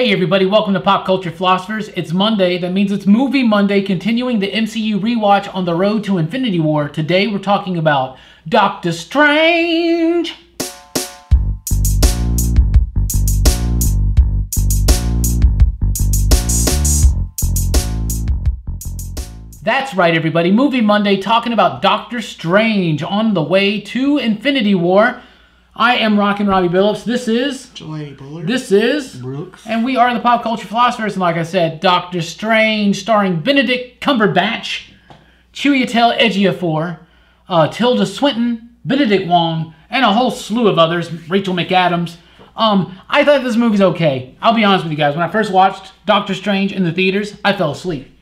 Hey everybody, welcome to Pop Culture Philosophers. It's Monday, that means it's Movie Monday, continuing the MCU Rewatch on the road to Infinity War. Today we're talking about Doctor Strange. That's right everybody, Movie Monday, talking about Doctor Strange on the way to Infinity War. I am Rockin Robbie Billups. This is Jelani, Bullard. This is Brooks. And we are the Pop Culture Philosophers. And like I said, Doctor Strange, starring Benedict Cumberbatch, Chiwetel Ejiofor, Tilda Swinton, Benedict Wong, and a whole slew of others. Rachel McAdams. I thought this movie's okay. I'll be honest with you guys. When I first watched Doctor Strange in the theaters, I fell asleep.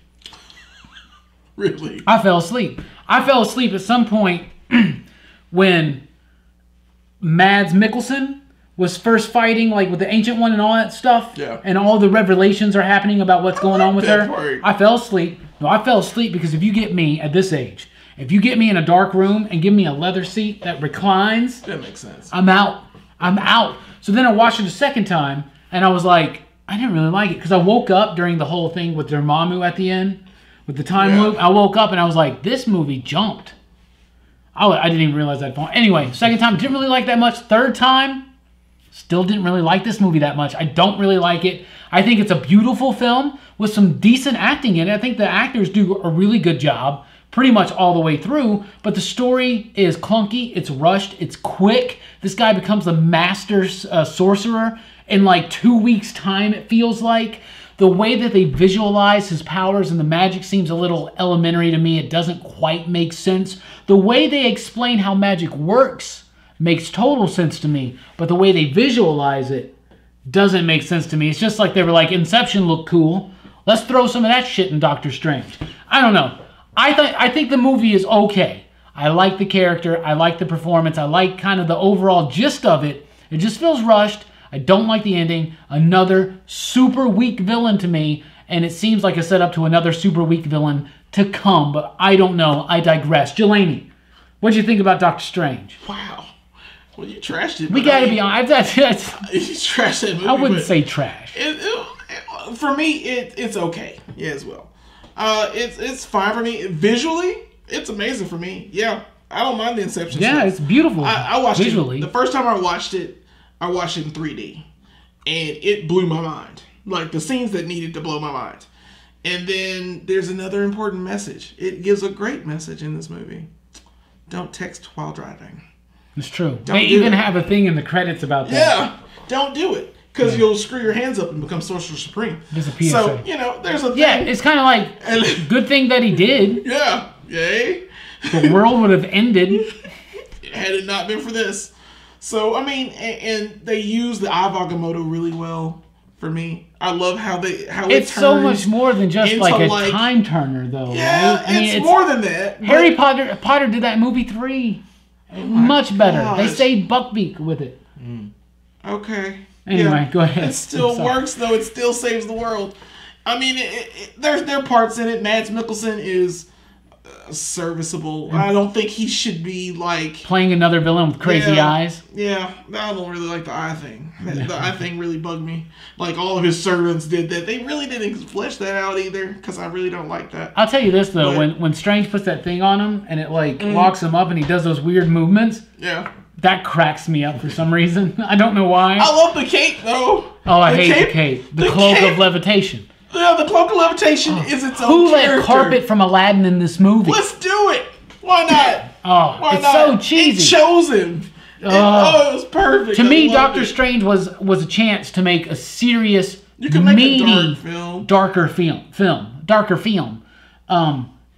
Really? I fell asleep. I fell asleep at some point when Mads Mikkelsen was first fighting like with the Ancient One and all that stuff. Yeah. And all the revelations are happening about what's going on with her. Part. I fell asleep. No, I fell asleep because if you get me at this age, if you get me in a dark room and give me a leather seat that reclines, that makes sense. I'm out. I'm out. So then I watched it a second time and I was like, I didn't really like it because I woke up during the whole thing with Dormammu at the end with the time loop. I woke up and I was like, this movie jumped. I didn't even realize that. Anyway, second time, didn't really like that much. Third time, still didn't really like this movie that much. I don't really like it. I think it's a beautiful film with some decent acting in it. I think the actors do a really good job pretty much all the way through, but the story is clunky, it's rushed, it's quick. This guy becomes the master sorcerer in like 2 weeks' time, it feels like. The way that they visualize his powers and the magic seems a little elementary to me. It doesn't quite make sense. The way they explain how magic works makes total sense to me, but the way they visualize it doesn't make sense to me. It's just like they were like, Inception looked cool. Let's throw some of that shit in Doctor Strange. I don't know. I think the movie is okay. I like the character. I like the performance. I like kind of the overall gist of it. It just feels rushed. I don't like the ending. Another super weak villain to me, and it seems like a setup to another super weak villain to come, but I don't know. I digress. Jelani, what did you think about Doctor Strange? Wow. Well, you trashed it. We got to be honest. You trashed that movie. I wouldn't say trash. For me, it's okay. Yeah, as well. It's fine for me. Visually, it's amazing for me. Yeah, I don't mind the Inception stuff. It's beautiful. I watched visually. it. The first time I watched it in 3D, and it blew my mind. Like, the scenes that needed to blow my mind. And then there's another important message. It gives a great message in this movie. Don't text while driving. It's true. They even have a thing in the credits about that. Yeah, don't do it. Because you'll screw your hands up and become Sorcerer Supreme. There's a PSA. So, there's a thing. Yeah, it's kind of like, good thing that he did. Yeah. Yay. The world would have ended. Had it not been for this. So, I mean, and they use the Eye of Agamotto really well for me. I love how it's so much more than just like a time turner, though. Yeah, right? I mean, it's more than that. Harry Potter did that in movie 3. Much better. Gosh. They saved Buckbeak with it. Okay. Anyway, go ahead. It still works, though. It still saves the world. I mean, there are parts in it. Mads Mikkelsen is serviceable. I don't think he should be like playing another villain with crazy eyes. Yeah, I don't really like the eye thing. The eye thing really bugged me. Like, all of his servants did that. They really didn't flesh that out either, because I really don't like that. I'll tell you this though, when Strange puts that thing on him and it like locks him up and he does those weird movements. Yeah. That cracks me up for some reason. I don't know why. I love the cape though. Oh, I hate the cape. The cloak of levitation. Yeah, the cloak of levitation is its own Who character. let Carpet from Aladdin in this movie? Let's do it. Why not? Why not? So cheesy. It chose him. It was perfect. To me, Doctor Strange was a chance to make a serious, meaty, darker film.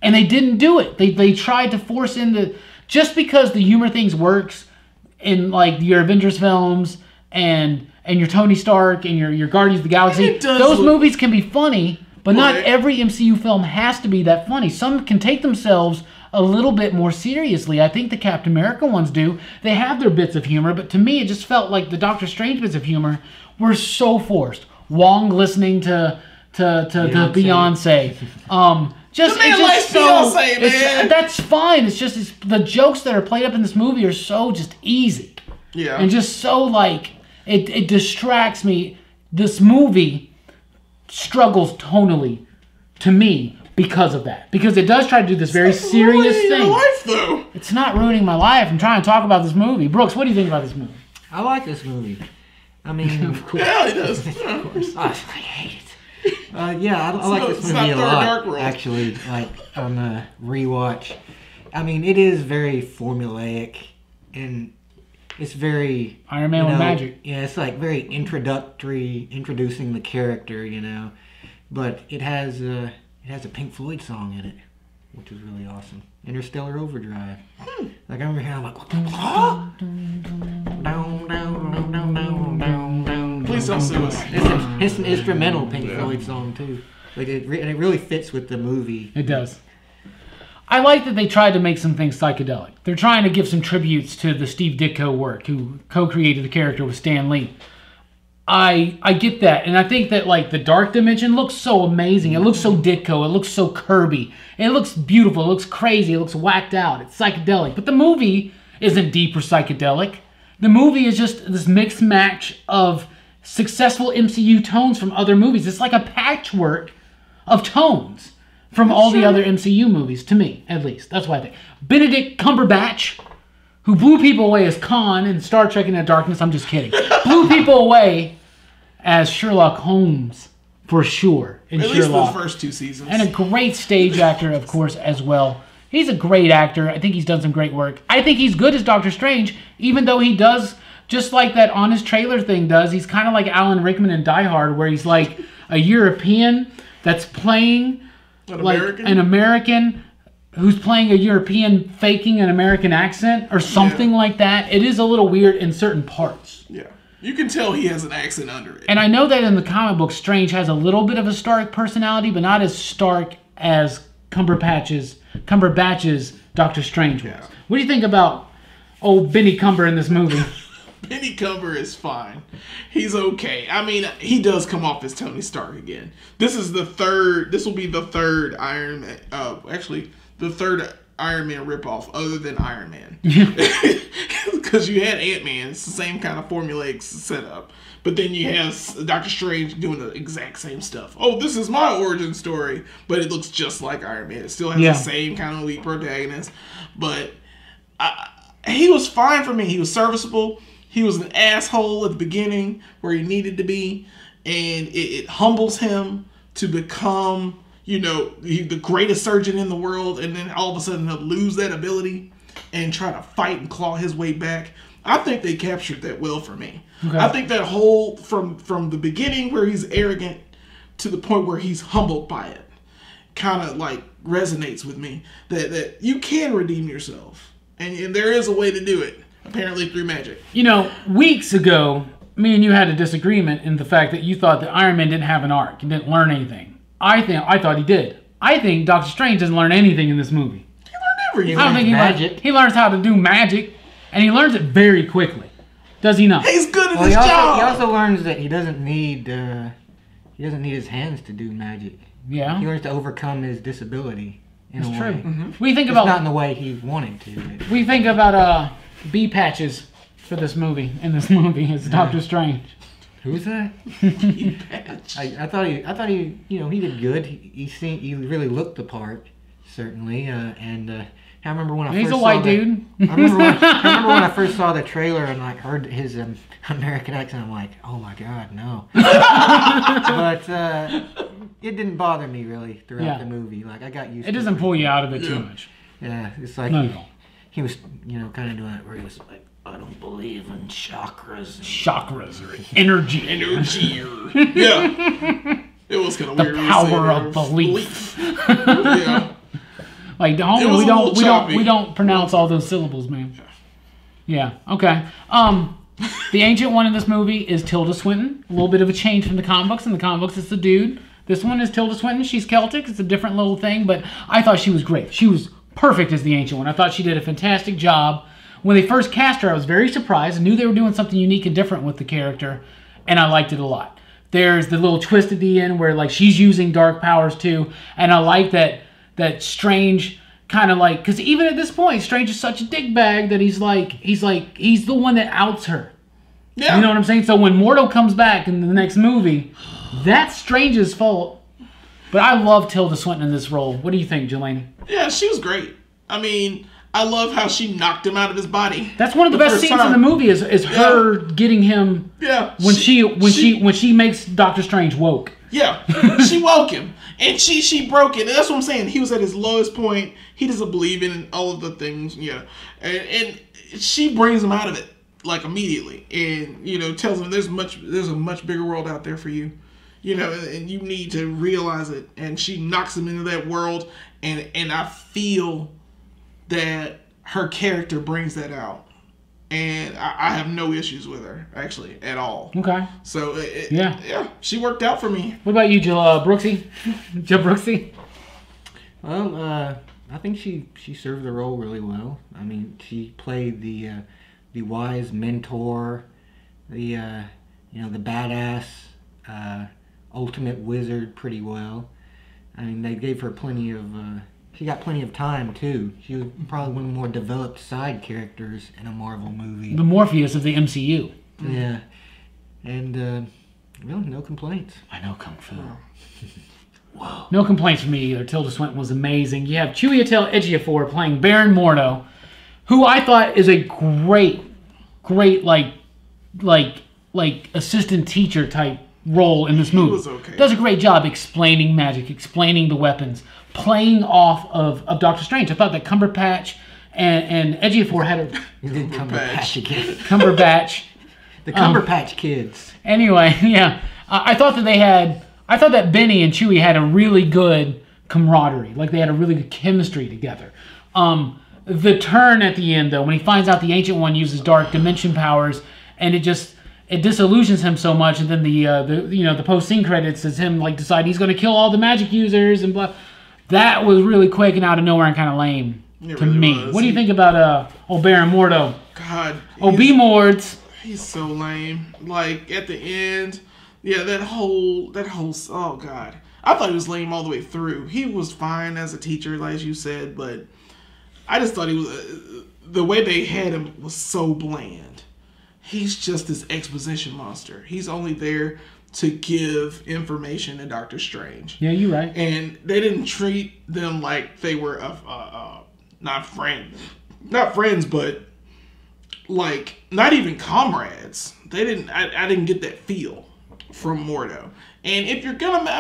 And they didn't do it. They tried to force in the, just because the humor things works in like your Avengers films and your Tony Stark and your Guardians of the Galaxy, those movies can be funny, but not every MCU film has to be that funny. Some can take themselves a little bit more seriously. I think the Captain America ones do. They have their bits of humor, but to me it just felt like the Doctor Strange bits of humor were so forced. Wong listening to Beyonce. That's fine. It's just the jokes that are played up in this movie are so just easy. Yeah. And just so like it distracts me. This movie struggles tonally to me because of that. Because it does try to do this very serious thing. Your life, though. It's not ruining my life. I'm trying to talk about this movie. Brooks, what do you think about this movie? I like this movie. I mean, Of course. Yeah, he does. of course. I hate it. Yeah, I like this movie a lot, actually, like, on the rewatch. I mean, it is very formulaic, and it's very... Iron Man with magic. Yeah, it's like very introducing the character, you know. But it has a Pink Floyd song in it, which is really awesome. Interstellar Overdrive. Like, I remember hearing, I'm like, what the fuck? Please don't sue us. It's an instrumental Pink Floyd song, too. Like, and it really fits with the movie. It does. I like that they tried to make some things psychedelic. They're trying to give some tributes to the Steve Ditko work, who co-created the character with Stan Lee. I get that, and I think that, like, the dark dimension looks so amazing. It looks so Ditko. It looks so Kirby. It looks beautiful. It looks crazy. It looks whacked out. It's psychedelic. But the movie isn't deep or psychedelic. The movie is just this mixed match of successful MCU tones from other movies. It's like a patchwork of tones from all the other MCU movies, to me, at least. That's what I think. Benedict Cumberbatch, who blew people away as Khan in Star Trek Into Darkness, I'm just kidding, blew people away as Sherlock Holmes, for sure, in At Sherlock. least the first 2 seasons. And a great stage actor, of course, as well. He's a great actor. I think he's done some great work. I think he's good as Doctor Strange, even though he does, just like that Honest Trailer thing does, he's kind of like Alan Rickman in Die Hard, where he's like a European that's playing an American who's playing a European faking an American accent or something like that. It is a little weird in certain parts. Yeah. You can tell he has an accent under it. And I know that in the comic book, Strange has a little bit of a Stark personality, but not as stark as Cumberbatch's Doctor Strange was. What do you think about old Benny Cumber in this movie? Benny Cumber is fine. He's okay. I mean, he does come off as Tony Stark again. This will be the third Iron Man, actually, the third Iron Man ripoff other than Iron Man. Because you had Ant-Man, it's the same kind of formulaic setup. But then you have Doctor Strange doing the exact same stuff. Oh, this is my origin story. But it looks just like Iron Man. It still has the same kind of weak protagonist. But he was fine for me. He was serviceable. He was an asshole at the beginning where he needed to be. And it humbles him to become, the greatest surgeon in the world. And then all of a sudden he'll lose that ability and try to fight and claw his way back. I think they captured that well for me. Okay. I think that whole, from the beginning where he's arrogant to the point where he's humbled by it, kind of like resonates with me. That you can redeem yourself. And there is a way to do it. Apparently through magic. Weeks ago, me and you had a disagreement in the fact that you thought that Iron Man didn't have an arc and didn't learn anything. I thought he did. I think Doctor Strange doesn't learn anything in this movie. He learned everything. I don't think he learns how to do magic, and he learns it very quickly. Does he not? He's good at his job. He also learns that he doesn't need his hands to do magic. Yeah. He learns to overcome his disability in a way. True. Mm-hmm. We think it's about not in the way he wanted to. We think about bee patches for this movie. In this movie, it's Doctor Strange. Who's that? Bee patch. I thought he he did good. He really looked the part, certainly. I remember when He's a white dude. I remember when I first saw the trailer and heard his American accent. I'm like, oh my god, no. But it didn't bother me really throughout the movie. Like I got used. It doesn't pull you out of it too much. Yeah, it's like he was kind of doing it where he was like, I don't believe in chakras. Chakras or energy. Yeah. It was kind of weird. The power of belief. Yeah. Like we don't pronounce all those syllables, man. Yeah. Okay. The ancient one in this movie is Tilda Swinton. A little bit of a change from the comic books. In the comic books, it's the dude. This one is Tilda Swinton. She's Celtic. It's a different little thing, but I thought she was great. She was perfect as the ancient one. I thought she did a fantastic job. When they first cast her, I was very surprised. I knew they were doing something unique and different with the character, and I liked it a lot. There's the little twist at the end where she's using dark powers too, and I like that Strange kind of because even at this point, Strange is such a dickbag that he's the one that outs her. Yeah. You know what I'm saying? So when Mordo comes back in the next movie, That's Strange's fault. But I love Tilda Swinton in this role. What do you think, Jelani? Yeah, she was great. I mean, I love how she knocked him out of his body. That's one of the best scenes in the movie is her getting him. Yeah. When she makes Doctor Strange woke. Yeah, she woke him, and she broke it. And that's what I'm saying. He was at his lowest point. He doesn't believe in all of the things. Yeah, and she brings him out of it like immediately, and tells him there's a much bigger world out there for you. And you need to realize it. And she knocks him into that world, and I feel that her character brings that out, and I have no issues with her actually at all. Okay. So yeah, she worked out for me. What about you, Jill Brooksy? Jill Brooksy? Well, I think she served the role really well. I mean, she played the wise mentor, the badass ultimate wizard pretty well. I mean, they gave her plenty of. She got plenty of time too. She was probably one of the more developed side characters in a Marvel movie. The Morpheus of the MCU. Yeah, and really no complaints. I know Kung Fu. Whoa. No complaints from me either. Tilda Swinton was amazing. You have Chiwetel Ejiofor playing Baron Mordo, who I thought is a great like assistant teacher type role in this movie. He was okay. Does a great job explaining magic, explaining the weapons, playing off of Doctor Strange. I thought that Cumberbatch and Ejiofor had a... You did Cumberbatch again. Cumberbatch. The Cumberbatch kids. Anyway, yeah. I thought that Benny and Chewie had a really good camaraderie. Like, they had a really good chemistry together. The turn at the end, though, when he finds out the Ancient One uses dark dimension powers, and it disillusions him so much, and then the post-scene credits is him like decide he's going to kill all the magic users and blah. That was really quick and out of nowhere and kind of lame to really me. was. What do you think about old Baron Mordo? God. B. Mords. He's so lame. Like at the end, yeah, that whole oh God. I thought he was lame all the way through. He was fine as a teacher, like as you said, but I just thought he was the way they had him was so bland. He's just this exposition monster. He's only there to give information to Doctor Strange. Yeah, you're right. And they didn't treat them like they were not friends, but like not even comrades. They didn't. I didn't get that feel from Mordo. And if you're gonna,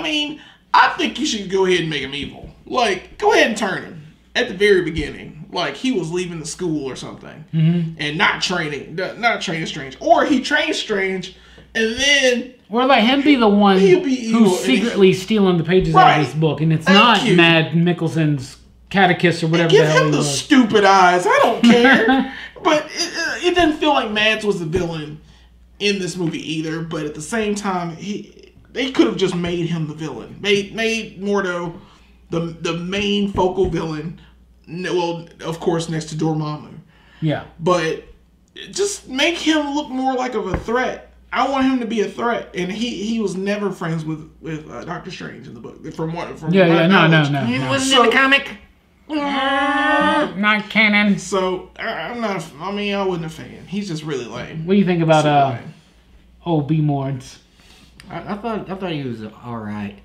I think you should go ahead and make him evil. Like, go ahead and turn him at the very beginning. Like he was leaving the school or something, and not training Strange, or he trained Strange, and then or let him be the one who's secretly stealing the pages out of this book, and it's not Mad Mikkelsen's catechist or whatever the hell he was. Give him the stupid eyes. I don't care, but it didn't feel like Mads was the villain in this movie either. But at the same time, they could have just made him the villain, made Mordo the main focal villain. Well, of course, next to Dormammu. Yeah. But just make him look more like of a threat. I want him to be a threat, and he was never friends with Doctor Strange in the book. No. He wasn't in the comic. Not canon. So I'm not. I wasn't a fan. He's just really lame. What do you think about B. Mords? I thought he was all right.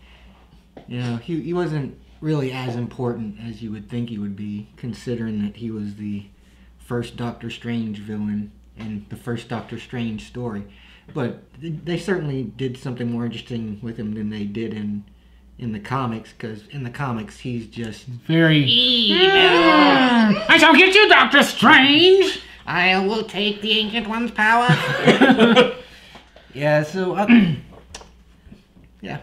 He wasn't really as important as you would think he would be, considering that he was the first Doctor Strange villain in the first Doctor Strange story. But they certainly did something more interesting with him than they did in the comics, because in the comics he's just very evil. I shall get you, Doctor Strange! I will take the Ancient One's power. Yeah, so yeah.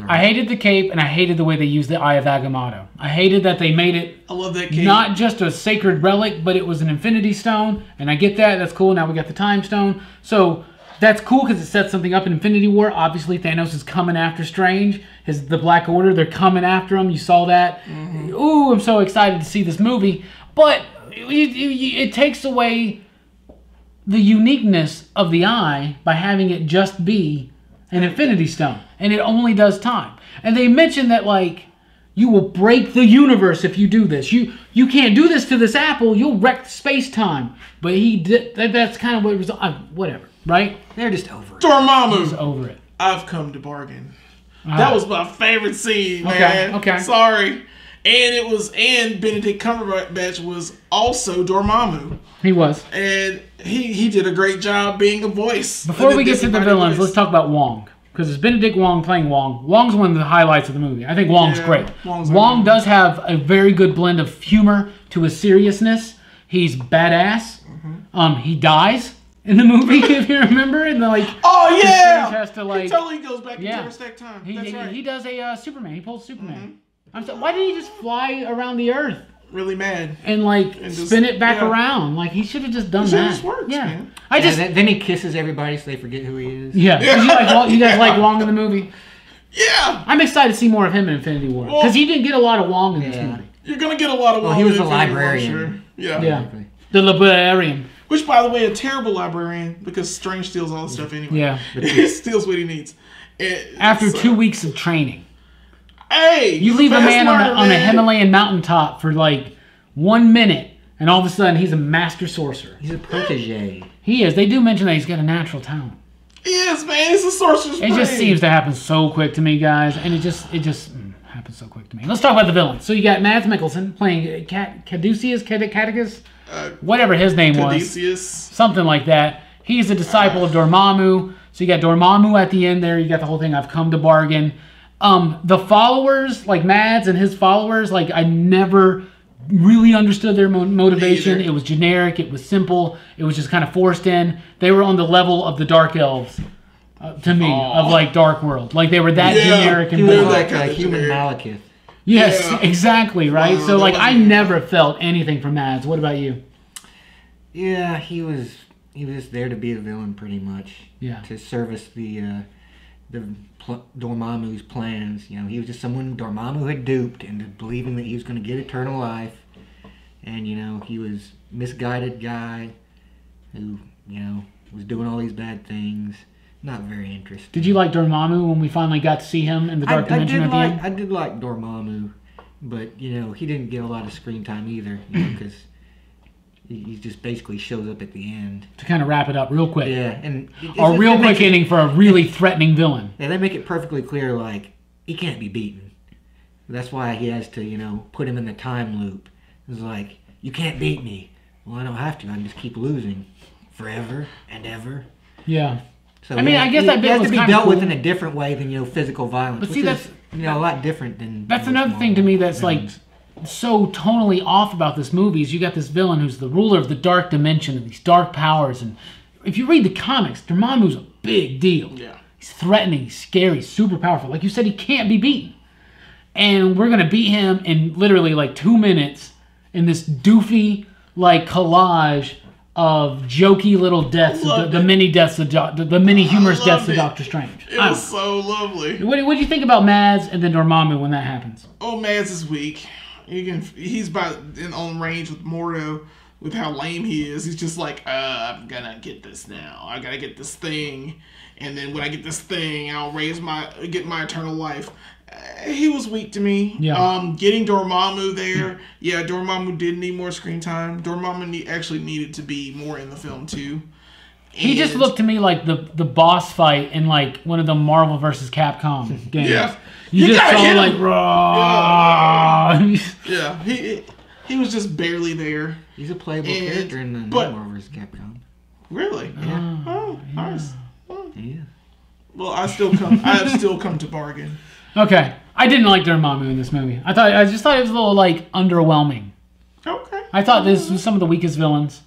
I hated the cape, and I hated the way they used the Eye of Agamotto. I hated that they made it I love that cape. Not just a sacred relic, but it was an Infinity Stone, and I get that. That's cool. Now we got the Time Stone. So that's cool because it sets something up in Infinity War. Obviously, Thanos is coming after Strange. The Black Order, they're coming after him. You saw that. Mm-hmm. Ooh, I'm so excited to see this movie. But it takes away the uniqueness of the eye by having it just be an Infinity Stone, and it only does time. And they mentioned that, like, you will break the universe if you do this. You can't do this to this apple. You'll wreck space-time. But he did. That's kind of what it was. Whatever, right? They're just over it. Dormammu. He's over it. I've come to bargain. That was my favorite scene, man. Okay. Sorry. And Benedict Cumberbatch was also Dormammu. He was. And he did a great job being a voice. Before we get to the villains, let's talk about Wong. Because it's Benedict Wong playing Wong. Wong's one of the highlights of the movie. I think Wong's great. Wong does have a very good blend of humor to his seriousness. He's badass. He dies in the movie, if you remember. And oh yeah, has to, he totally goes back in Terrorstack time. That's right. He does a Superman. He pulls Superman. Why didn't he just fly around the Earth? Really mad. And spin it back around. He should have just done that. It just works, man. Then he kisses everybody so they forget who he is. Yeah. You guys like Wong in the movie? Yeah. I'm excited to see more of him in Infinity War. Because he didn't get a lot of Wong in this movie. You're going to get a lot of Wong. Well, he was in the librarian. War, sure. Yeah. Exactly. The librarian. Which, by the way, a terrible librarian because Strange steals all the stuff anyway. Yeah. He steals what he needs. After 2 weeks of training. Hey! You leave a man on a Himalayan mountaintop for 1 minute, and all of a sudden he's a master sorcerer. He's a protege. He is. They do mention that he's got a natural talent. He is, man. He's a sorcerer's brain. It just seems to happen so quick to me, guys, and it just happens so quick to me. Let's talk about the villains. So you got Mads Mikkelsen playing Caduceus, whatever his name was. Something like that. He's a disciple of Dormammu. So you got Dormammu at the end there. You got the whole thing, I've come to bargain. The followers, Mads and his followers, I never really understood their motivation. It was generic. It was simple. It was just kind of forced in. They were on the level of the Dark Elves, to me, of Dark World. They were that generic and boring. Like a human Malekith. Yes, exactly, right? So, I never felt anything from Mads. What about you? Yeah, he was there to be a villain, pretty much. Yeah. To service the Dormammu's plans. He was just someone Dormammu had duped into believing that he was going to get eternal life. And, he was a misguided guy who, was doing all these bad things. Not very interesting. Did you like Dormammu when we finally got to see him in the Dark Dimension at the end? I did like Dormammu, but, he didn't get a lot of screen time either, because he just basically shows up at the end. To kind of wrap it up real quick. Yeah. And a real quick ending for a really threatening villain. Yeah, they make it perfectly clear, he can't be beaten. That's why he has to, put him in the time loop. It's you can't beat me. Well, I don't have to. I can just keep losing forever and ever. Yeah. So I guess that bit has to be dealt with in a different way than, physical violence. But see, that's a lot different than... That's another thing to me that's, so tonally off about this movie is you got this villain who's the ruler of the dark dimension and these dark powers, and if you read the comics, Dormammu's a big deal. Yeah. He's threatening, he's scary, super powerful. Like you said, he can't be beaten. And we're gonna beat him in literally 2 minutes in this doofy collage of jokey little deaths, the mini deaths of the mini humorous deaths of Doctor Strange. It was so lovely. What do you think about Mads and then Dormammu when that happens? Oh, Mads is weak. He's on range with Mordo with how lame he is. He's just I'm gonna get this now. I gotta get this thing, and then when I get this thing, I'll get my eternal life. He was weak to me. Yeah. Getting Dormammu there, Dormammu did need more screen time. Dormammu actually needed to be more in the film too. He just looked to me like the boss fight in one of the Marvel vs. Capcom games. Yeah. You just saw raw. Yeah. He was just barely there. He's a playable character in the Marvel vs. Capcom. Really? Yeah. Oh, nice. Yeah. Well, I have still come to bargain. Okay. I didn't like Dormammu in this movie. I just thought it was a little underwhelming. Okay. I thought this was some of the weakest villains.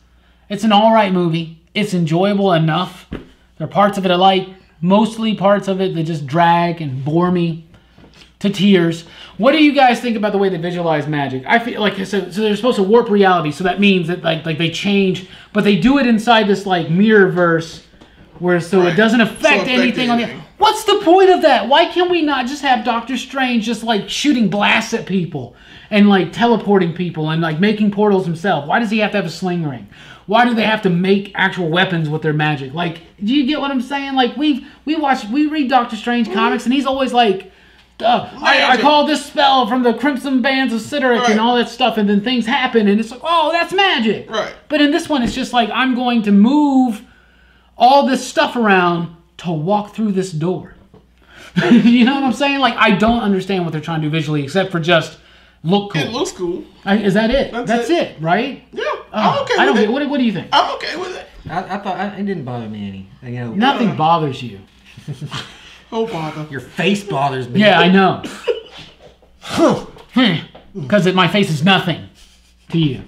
It's an alright movie. It's enjoyable enough. There are parts of it I like. Mostly parts of it that just drag and bore me to tears. What do you guys think about the way they visualize magic? I feel so they're supposed to warp reality, so that means that they change, but they do it inside this mirror verse where it doesn't affect anything on the... What's the point of that? Why can we not just have Doctor Strange just shooting blasts at people and teleporting people and making portals himself? Why does he have to have a sling ring? Why do they have to make actual weapons with their magic? Do you get what I'm saying? We read Doctor Strange comics and he's always I call this spell from the Crimson Bands of Sideric and all that stuff, and then things happen and it's oh, that's magic. Right. But in this one it's just I'm going to move all this stuff around to walk through this door. You know what I'm saying? Like, I don't understand what they're trying to do visually, except for just look cool. It looks cool. Is that it? That's it, right? Yeah, I'm okay with it. What do you think? I'm okay with it. I thought it didn't bother me any. You know, Nothing bothers you. Oh, bother. your face bothers me. Yeah, I know. Because my face is nothing to you.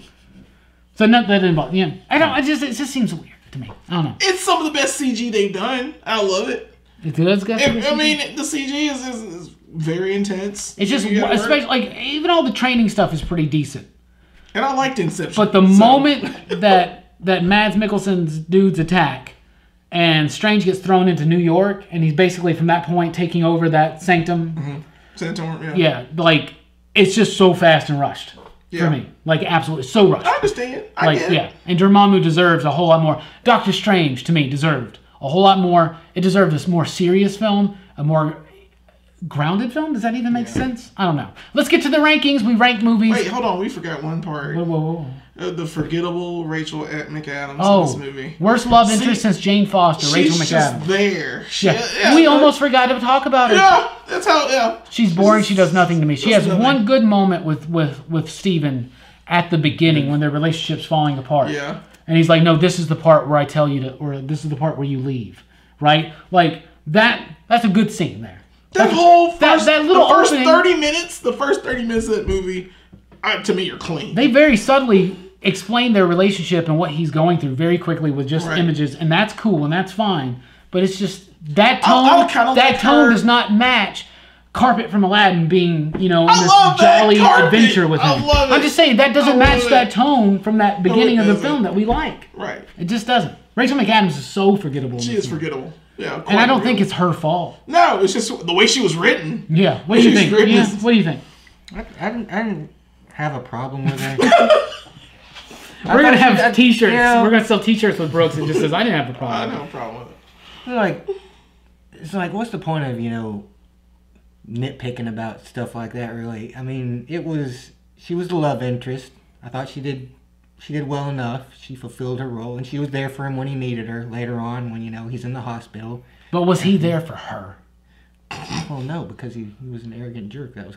So that didn't bother you. It just seems weird to me. I don't know. It's some of the best CG they've done. I love it. It does got some I mean, the CG is very intense. It's just, especially, like, even all the training stuff is pretty decent. And I liked Inception. But the moment that Mads Mikkelsen's dudes attack, and Strange gets thrown into New York, and he's basically from that point taking over that sanctum. Mm-hmm. Sanctum, yeah. Yeah, like, it's just so fast and rushed for me. Like, absolutely, so rushed. I understand. I get it. Yeah, and Dormammu deserves a whole lot more. Doctor Strange, to me, deserved a whole lot more. It deserved a more serious film, a more grounded film. Does that even make sense? I don't know. Let's get to the rankings. We rank movies. Wait, hold on. We forgot one part. Whoa. The forgettable Rachel McAdams in this movie. Worst love interest since Jane Foster, Rachel McAdams. She's just there. We almost forgot to talk about her. Yeah, that's how, yeah. She's boring. She does nothing to me. She has one good moment with Steven at the beginning when their relationship's falling apart. Yeah. And he's like, no, this is the part where I tell you to, or this is the part where you leave. Right? Like, that's a good scene there. That whole first, that little the first opening, 30 minutes, the first 30 minutes of that movie, to me, are clean. They very subtly explain their relationship and what he's going through very quickly with just images, and that's cool and that's fine. But it's just that tone. That tone does not match Carpet from Aladdin being, in this jolly adventure with him. I'm just saying that doesn't match that tone from that beginning of the film that we like. Right. It just doesn't. Rachel McAdams is so forgettable. She is forgettable. Yeah. And I don't think it's her fault. No, it's just the way she was written. Yeah. What do you think? Yeah. What do you think? I didn't have a problem with her. We're gonna have T-shirts. We're gonna sell T-shirts with Brooks and just says I didn't have a problem. I didn't have a problem with it. It's like, what's the point of nitpicking about stuff like that? Really, I mean, she was the love interest. I thought she did well enough. She fulfilled her role, and she was there for him when he needed her. Later on, when he's in the hospital. But was he there for her? Well, no, because he was an arrogant jerk. That was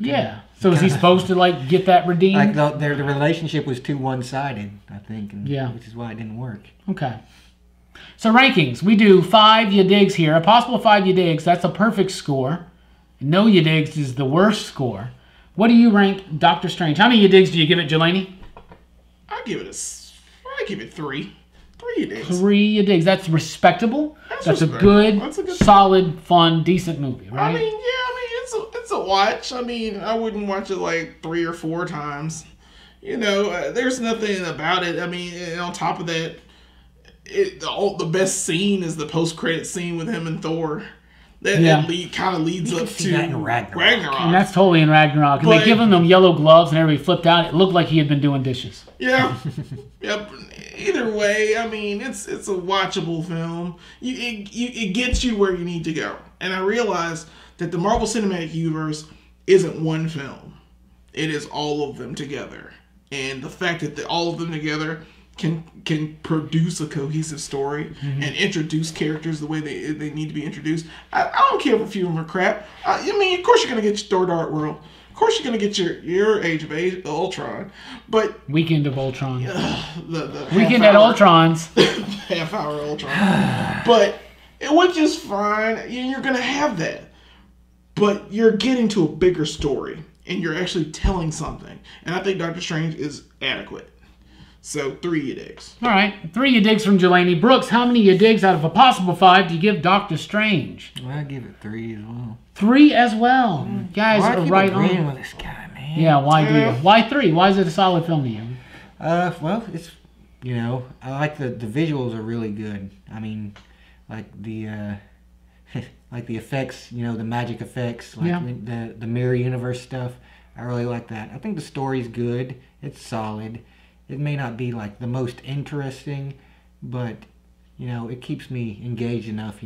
So is he supposed to get that redeemed? Like the relationship was too one-sided, I think. And which is why it didn't work. Okay. So rankings, we do 5 ya digs here. A possible 5 ya digs, that's a perfect score. No ya digs is the worst score. What do you rank Doctor Strange? How many ya digs do you give it, Jelani? I give it 3. 3 ya digs. 3 ya digs. That's respectable. That's a good, solid, fun, decent movie, right? I mean, it's a watch. I mean, I wouldn't watch it like 3 or 4 times. There's nothing about it. I mean, and on top of that, the best scene is the post-credit scene with him and Thor. That kind of leads up to Ragnarok. And that's totally in Ragnarok. And they give him them yellow gloves and everybody flipped out. It looked like he had been doing dishes. Yeah. Yep. Either way, I mean, it's a watchable film. It gets you where you need to go. And I realize that the Marvel Cinematic Universe isn't one film. It is all of them together. And the fact that all of them together can produce a cohesive story and introduce characters the way they need to be introduced. I don't care if a few of them are crap. I mean, of course you're going to get your Thor Dark World. Of course you're going to get your Age of Ultron. But Weekend of Ultron. The Weekend at Ultron's. Half-hour Ultron. But which is fine. You're going to have that. But you're getting to a bigger story. And you're actually telling something. And I think Doctor Strange is adequate. So, 3 ya digs. All right. 3 ya digs from Jelani. Brooks, how many ya digs out of a possible 5 do you give Doctor Strange? Well, I give it 3 as well. 3 as well. Guys are right on. With this guy, man. Yeah, why do you? Why 3? Why is it a solid film to you? Well, it's, I like the visuals are really good. I mean, like the like the effects, the magic effects, like the mirror universe stuff. I really like that. I think the story's good. It's solid. It may not be like the most interesting, but it keeps me engaged enough.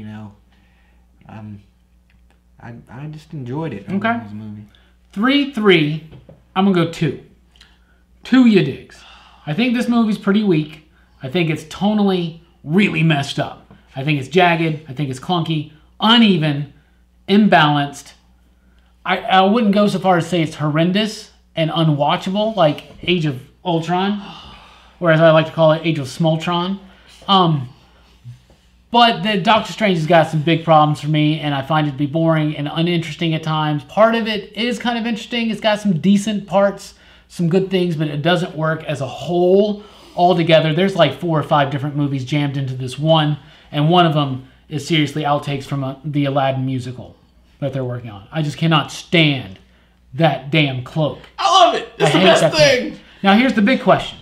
I just enjoyed it. Okay. This movie. 3-3. I'm gonna go 2. 2 ya digs. I think this movie's pretty weak. I think it's tonally really messed up. I think it's jagged. I think it's clunky, uneven, imbalanced. I wouldn't go so far as to say it's horrendous and unwatchable, like Age of Ultron, or as I like to call it, Age of Smoltron. But the Doctor Strange has got some big problems for me, and I find it to be boring and uninteresting at times. Part of it is kind of interesting. It's got some decent parts, some good things, but it doesn't work as a whole altogether. There's like 4 or 5 different movies jammed into this one, and one of them is seriously outtakes from the Aladdin musical that they're working on. I just cannot stand that damn cloak. I love it. It's the best thing. Cloak. Now here's the big question.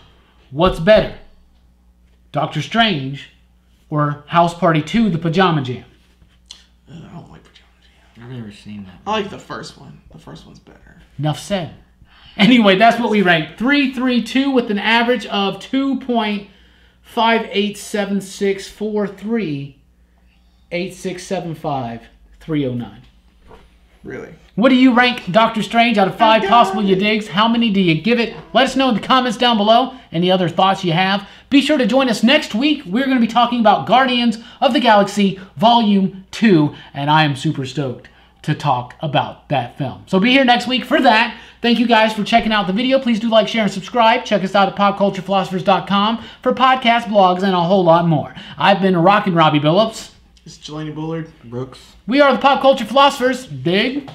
What's better? Doctor Strange or House Party 2, The Pajama Jam? I don't like Pajama Jam. I've never seen that. I like the first one. The first one's better. Enough said. Anyway, that's what we rank. 332 with an average of 2.587643, 8675, 309. Really? What do you rank Doctor Strange out of 5 possible you digs? How many do you give it? Let us know in the comments down below. Any other thoughts you have? Be sure to join us next week. We're going to be talking about Guardians of the Galaxy Volume 2, and I am super stoked to talk about that film. So be here next week for that. Thank you guys for checking out the video. Please do like, share, and subscribe. Check us out at popculturephilosophers.com for podcasts, blogs, and a whole lot more. I've been Rockin Robbie Billups. It's Jelani, Bullard, Brooks. We are the Pop Culture Philosophers. Dig?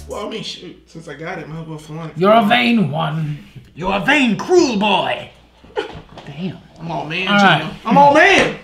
Well, I mean, shoot. Since I got it, might as well flaunt it. You're a vain one. You're a vain, cruel boy. Damn. I'm all man, All right. Gino. I'm all man.